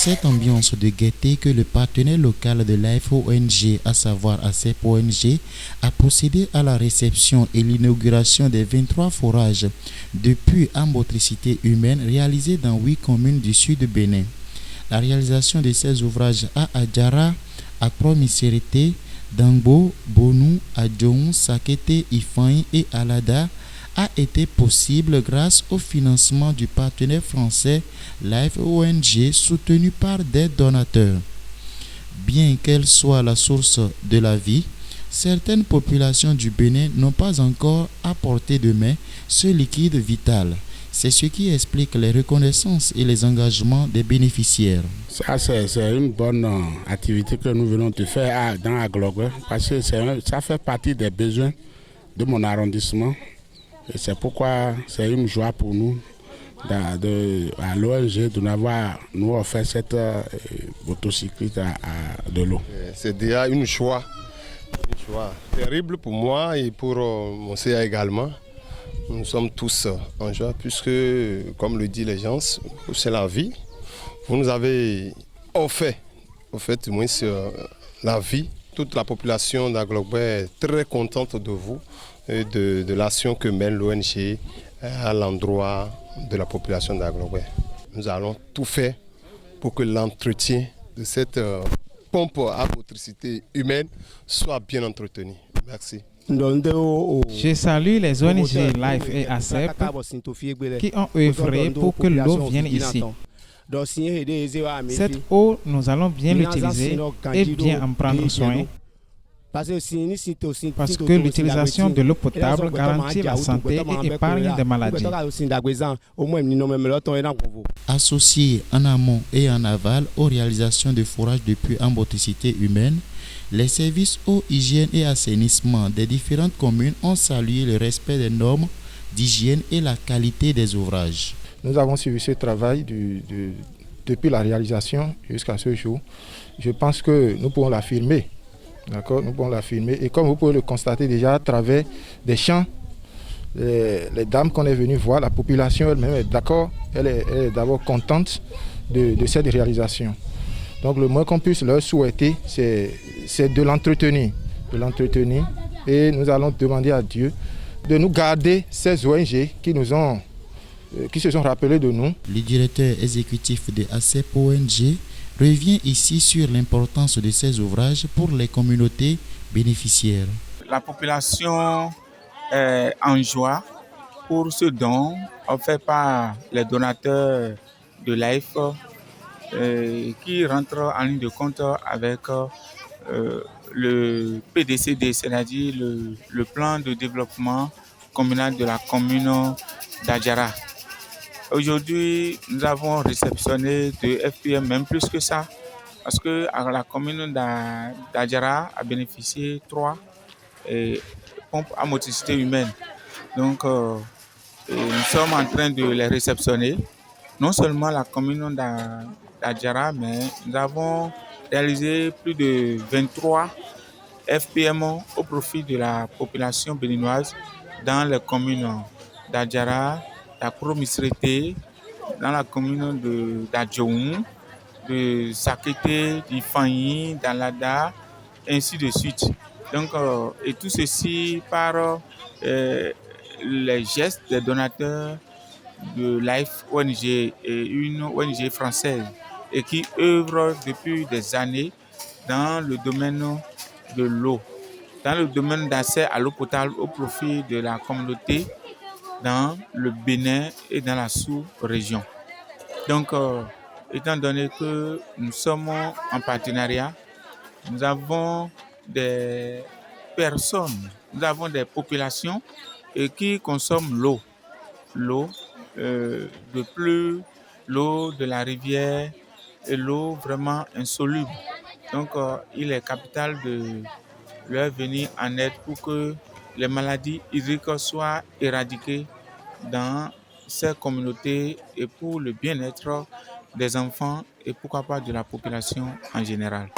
cette ambiance de gaieté que le partenaire local de l'AFONG, à savoir ACEP ONG, a procédé à la réception et l'inauguration des 23 forages de puits à motricité humaine réalisés dans 8 communes du sud du Bénin. La réalisation de ces ouvrages à Adjara, à Croix-Misérité, Dangbo, Bonou, Adjoun, Sakete, Ifaï et Alada a été possible grâce au financement du partenaire français Life ONG soutenu par des donateurs. Bien qu'elle soit la source de la vie, certaines populations du Bénin n'ont pas encore à portée de main ce liquide vital. C'est ce qui explique les reconnaissances et les engagements des bénéficiaires. Ça, c'est une bonne activité que nous venons de faire dans Aglogue parce que ça fait partie des besoins de mon arrondissement. Et c'est pourquoi c'est une joie pour nous à l'ONG de nous offert cette motocyclette de l'eau. C'est déjà une joie terrible pour moi et pour mon CA également. Nous sommes tous en joie puisque, comme le disent les gens, c'est la vie. Vous nous avez offert, moins la vie. Toute la population d'Aglogue est très contente de vous et de l'action que mène l'ONG à l'endroit de la population d'Aglogue. Nous allons tout faire pour que l'entretien de cette pompe à motricité humaine soit bien entretenu. Merci. Je salue les ONG Life et ACEP qui ont œuvré pour que l'eau vienne ici. Cette eau, nous allons bien l'utiliser et bien en prendre soin. Parce que l'utilisation de l'eau potable garantit la santé et épargne des maladies. Associés en amont et en aval aux réalisations de forages de puits en motricité humaine, les services eau, hygiène et assainissement des différentes communes ont salué le respect des normes d'hygiène et la qualité des ouvrages. Nous avons suivi ce travail depuis la réalisation jusqu'à ce jour. Je pense que nous pouvons l'affirmer. D'accord, nous pouvons l'affirmer. Et comme vous pouvez le constater déjà à travers des champs, les dames qu'on est venues voir, la population elle-même est d'accord, elle est d'abord contente de cette réalisation. Donc le moins qu'on puisse leur souhaiter, c'est de l'entretenir. Et nous allons demander à Dieu de nous garder ces ONG qui se sont rappelés de nous. Le directeur exécutif de ACEP ONG revient ici sur l'importance de ces ouvrages pour les communautés bénéficiaires. La population est en joie pour ce don offert par les donateurs de Life qui rentrent en ligne de compte avec le PDCD, c'est-à-dire le plan de développement communal de la commune d'Adjara. Aujourd'hui, nous avons réceptionné de FPM, même plus que ça, parce que la commune d'Adjara a bénéficié 3 pompes à motricité humaine. Donc, nous sommes en train de les réceptionner. Non seulement la commune d'Adjara, mais nous avons réalisé plus de 23 FPM au profit de la population béninoise dans les communes d'Adjara, la Croix-Misérité, dans la commune d'Adjoun, de Sakete, d'Ifaï, d'Alada, ainsi de suite. Donc, et tout ceci par les gestes des donateurs de Life ONG et une ONG française et qui œuvre depuis des années dans le domaine de l'eau, dans le domaine d'accès à l'eau potable au profit de la communauté dans le Bénin et dans la sous-région. Donc, étant donné que nous sommes en partenariat, nous avons des personnes, nous avons des populations qui consomment l'eau de pluie, l'eau de la rivière et l'eau vraiment insoluble. Donc, il est capital de leur venir en aide pour que les maladies hydriques soient éradiquées dans ces communautés et pour le bien-être des enfants et pourquoi pas de la population en général.